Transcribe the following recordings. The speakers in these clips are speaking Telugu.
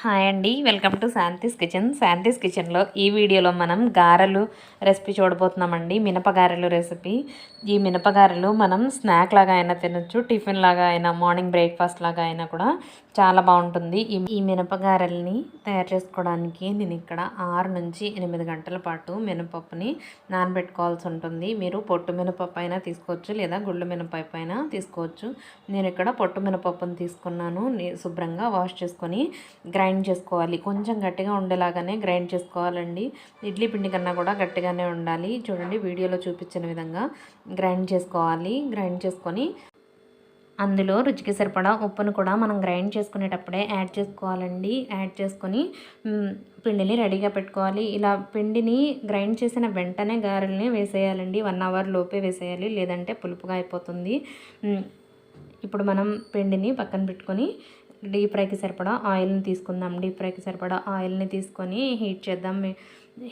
హాయ్ అండి, welcome to Shanti's kitchen. Shanthi's కిచెన్లో ఈ వీడియోలో మనం గారెలు రెసిపీ చూడబోతున్నామండి. మినపగారెలు రెసిపీ. ఈ మినపగారెలు మనం స్నాక్ లాగా అయినా తినొచ్చు, టిఫిన్ లాగా అయినా, మార్నింగ్ బ్రేక్ఫాస్ట్ లాగా అయినా కూడా చాలా బాగుంటుంది. ఈ మినపగారెల్ని తయారు చేసుకోవడానికి నేను ఇక్కడ 6 నుంచి 8 గంటల పాటు మినపప్పుని నానబెట్టుకోవాల్సి ఉంటుంది. మీరు పొట్టు మినపప్పు అయినా తీసుకోవచ్చు, లేదా గుళ్ళు మినపప్పు అయినా తీసుకోవచ్చు. నేను ఇక్కడ పొట్టు మినపప్పుని తీసుకున్నాను. శుభ్రంగా వాష్ చేసుకొని గ్రైండ్ చేసుకోవాలి. కొంచెం గట్టిగా ఉండేలాగానే గ్రైండ్ చేసుకోవాలండి. ఇడ్లీ పిండి కన్నా కూడా గట్టిగానే ఉండాలి. చూడండి, వీడియోలో చూపించిన విధంగా గ్రైండ్ చేసుకోవాలి. గ్రైండ్ చేసుకొని అందులో రుచికి సరిపడా ఉప్పును కూడా మనం గ్రైండ్ చేసుకునేటప్పుడే యాడ్ చేసుకోవాలండి. యాడ్ చేసుకొని పిండిని రెడీగా పెట్టుకోవాలి. ఇలా పిండిని గ్రైండ్ చేసిన వెంటనే గారెల్ని వేసేయాలండి. 1 అవర్ లోపే వేసేయాలి, లేదంటే పులుపుగా అయిపోతుంది. ఇప్పుడు మనం పిండిని పక్కన పెట్టుకొని డీప్ ఫ్రైకి సరిపడా ఆయిల్ని తీసుకుందాం. డీప్ ఫ్రైకి సరిపడా ఆయిల్ని తీసుకొని హీట్ చేద్దాం.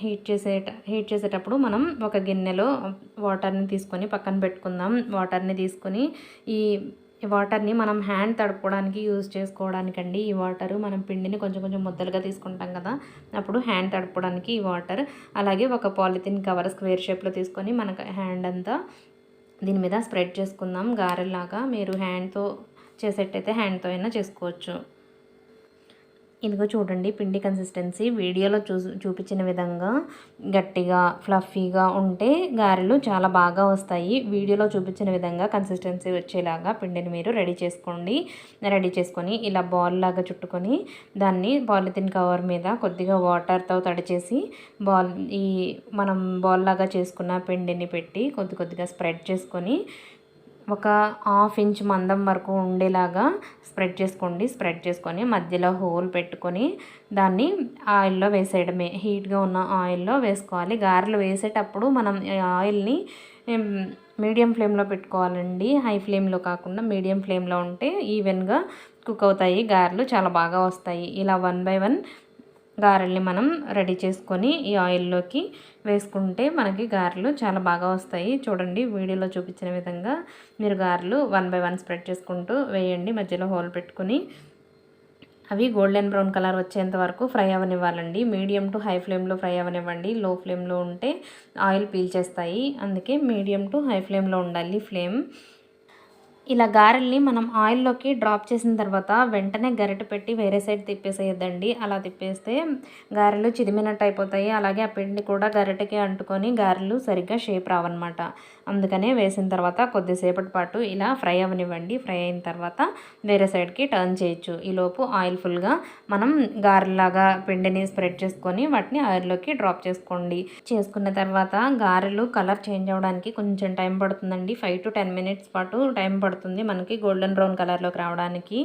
హీట్ చేసేటప్పుడు మనం ఒక గిన్నెలో వాటర్ని తీసుకొని పక్కన పెట్టుకుందాం. వాటర్ని తీసుకొని ఈ వాటర్ని మనం హ్యాండ్ తడుపుకోవడానికి యూజ్ చేసుకోవడానికండి. ఈ వాటరు మనం పిండిని కొంచెం కొంచెం ముద్దలుగా తీసుకుంటాం కదా, అప్పుడు హ్యాండ్ తడుపుకోవడానికి ఈ వాటర్. అలాగే ఒక పాలిథిన్ కవర్ స్క్వేర్ షేప్లో తీసుకొని మనకు హ్యాండ్ అంతా దీని మీద స్ప్రెడ్ చేసుకుందాం. గారెలాగా మీరు హ్యాండ్తో చేసేటైతే హ్యాండ్తో అయినా చేసుకోవచ్చు. ఇదిగో చూడండి, పిండి కన్సిస్టెన్సీ వీడియోలో చూపించిన విధంగా గట్టిగా ఫ్లఫీగా ఉంటే గారెలు చాలా బాగా వస్తాయి. వీడియోలో చూపించిన విధంగా కన్సిస్టెన్సీ వచ్చేలాగా పిండిని మీరు రెడీ చేసుకోండి. రెడీ చేసుకొని ఇలా బాల్ లాగా చుట్టుకొని దాన్ని పాలిథిన్ కవర్ మీద కొద్దిగా వాటర్తో తడిచేసి ఈ మనం బాల్ లాగా చేసుకున్న పిండిని పెట్టి కొద్దిగా స్ప్రెడ్ చేసుకొని ఒక 1/2 ఇంచ్ మందం వరకు ఉండేలాగా స్ప్రెడ్ చేసుకోండి. స్ప్రెడ్ చేసుకొని మధ్యలో హోల్ పెట్టుకొని దాన్ని ఆయిల్లో వేసేయడమే. హీట్గా ఉన్న ఆయిల్లో వేసుకోవాలి. గారెలు వేసేటప్పుడు మనం ఆయిల్ని మీడియం ఫ్లేమ్లో పెట్టుకోవాలండి. హై ఫ్లేమ్లో కాకుండా మీడియం ఫ్లేమ్లో ఉంటే ఈవెన్గా కుక్ అవుతాయి. గారెలు చాలా బాగా వస్తాయి. ఇలా 1 బై 1 గారెల్ని మనం రెడీ చేసుకొని ఈ ఆయిల్లోకి వేసుకుంటే మనకి గారెలు చాలా బాగా వస్తాయి. చూడండి, వీడియోలో చూపించిన విధంగా మీరు గారెలు 1 బై 1 స్ప్రెడ్ చేసుకుంటూ వేయండి. మధ్యలో హోల్ పెట్టుకుని అవి గోల్డెన్ బ్రౌన్ కలర్ వచ్చేంత వరకు ఫ్రై అవ్వనివ్వాలండి. మీడియం టు హై ఫ్లేమ్లో ఫ్రై అవ్వనివ్వండి. లో ఫ్లేమ్లో ఉంటే ఆయిల్ పీల్చేస్తాయి. అందుకే మీడియం టు హై ఫ్లేమ్లో ఉండాలి ఫ్లేమ్. ఇలా గారెల్ని మనం ఆయిల్లోకి డ్రాప్ చేసిన తర్వాత వెంటనే గరిటె పెట్టి వేరే సైడ్ తిప్పేసేయద్దండి. అలా తిప్పేస్తే గారెలు చిరిమినట్టు అయిపోతాయి. అలాగే ఆ పిండి కూడా గరిటెకి అంటుకొని గారెలు సరిగ్గా షేప్ రావన్నమాట. అందుకనే వేసిన తర్వాత కొద్దిసేపటి పాటు ఇలా ఫ్రై అవ్వనివ్వండి. ఫ్రై అయిన తర్వాత వేరే సైడ్కి టర్న్ చేయొచ్చు. ఈలోపు ఆయిల్ ఫుల్గా మనం గారెలాగా పిండిని స్ప్రెడ్ చేసుకొని వాటిని ఆయిల్లోకి డ్రాప్ చేసుకోండి. చేసుకున్న తర్వాత గారెలు కలర్ చేంజ్ అవ్వడానికి కొంచెం టైం పడుతుందండి. 5 to 10 మినిట్స్ పాటు టైం పడుతుంది మనకి గోల్డెన్ బ్రౌన్ కలర్లోకి రావడానికి.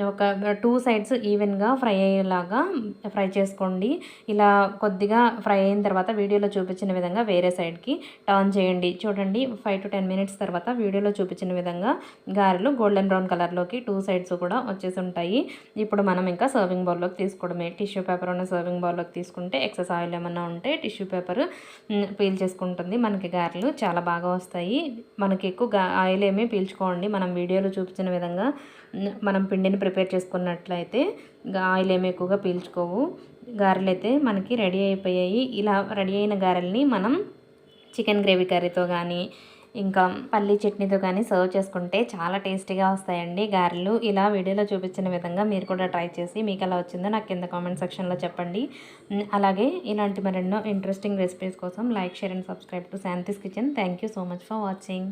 ఒక 2 సైడ్స్ ఈవెన్గా ఫ్రై అయ్యేలాగా ఫ్రై చేసుకోండి. ఇలా కొద్దిగా ఫ్రై అయిన తర్వాత వీడియోలో చూపించిన విధంగా వేరే సైడ్కి టర్న్ చేయండి. చూడండి, 5 to 10 మినిట్స్ తర్వాత వీడియోలో చూపించిన విధంగా గారెలు గోల్డెన్ బ్రౌన్ కలర్లోకి 2 సైడ్స్ కూడా వచ్చేసి ఉంటాయి. ఇప్పుడు మనం ఇంకా సర్వింగ్ బౌల్లోకి తీసుకోవడమే. టిష్యూ పేపర్ ఉన్న సర్వింగ్ బౌల్లోకి తీసుకుంటే ఎక్సెస్ ఆయిల్ ఏమన్నా ఉంటే టిష్యూ పేపర్ పీల్ చేసుకుంటుంది. మనకి గారెలు చాలా బాగా వస్తాయి. మనకి ఎక్కువ ఆయిల్ ఏమీ పీల్చుకోండి. మనం వీడియోలో చూపించిన విధంగా మనం పిండిని ప్రిపేర్ చేసుకున్నట్లయితే ఆయిల్ ఏమి ఎక్కువగా పీల్చుకోవు. గారెలు అయితే మనకి రెడీ అయిపోయాయి. ఇలా రెడీ అయిన గారెల్ని మనం చికెన్ గ్రేవీ కర్రీతో కానీ ఇంకా పల్లీ చట్నీతో కానీ సర్వ్ చేసుకుంటే చాలా టేస్టీగా వస్తాయండి గారెలు. ఇలా వీడియోలో చూపించిన విధంగా మీరు కూడా ట్రై చేసి మీకు ఎలా వచ్చిందో నాకు కింద కామెంట్ సెక్షన్లో చెప్పండి. అలాగే ఇలాంటి మరెన్నో ఇంట్రెస్టింగ్ రెసిపీస్ కోసం like, share and subscribe to Shanti's kitchen. Thank you so much for watching.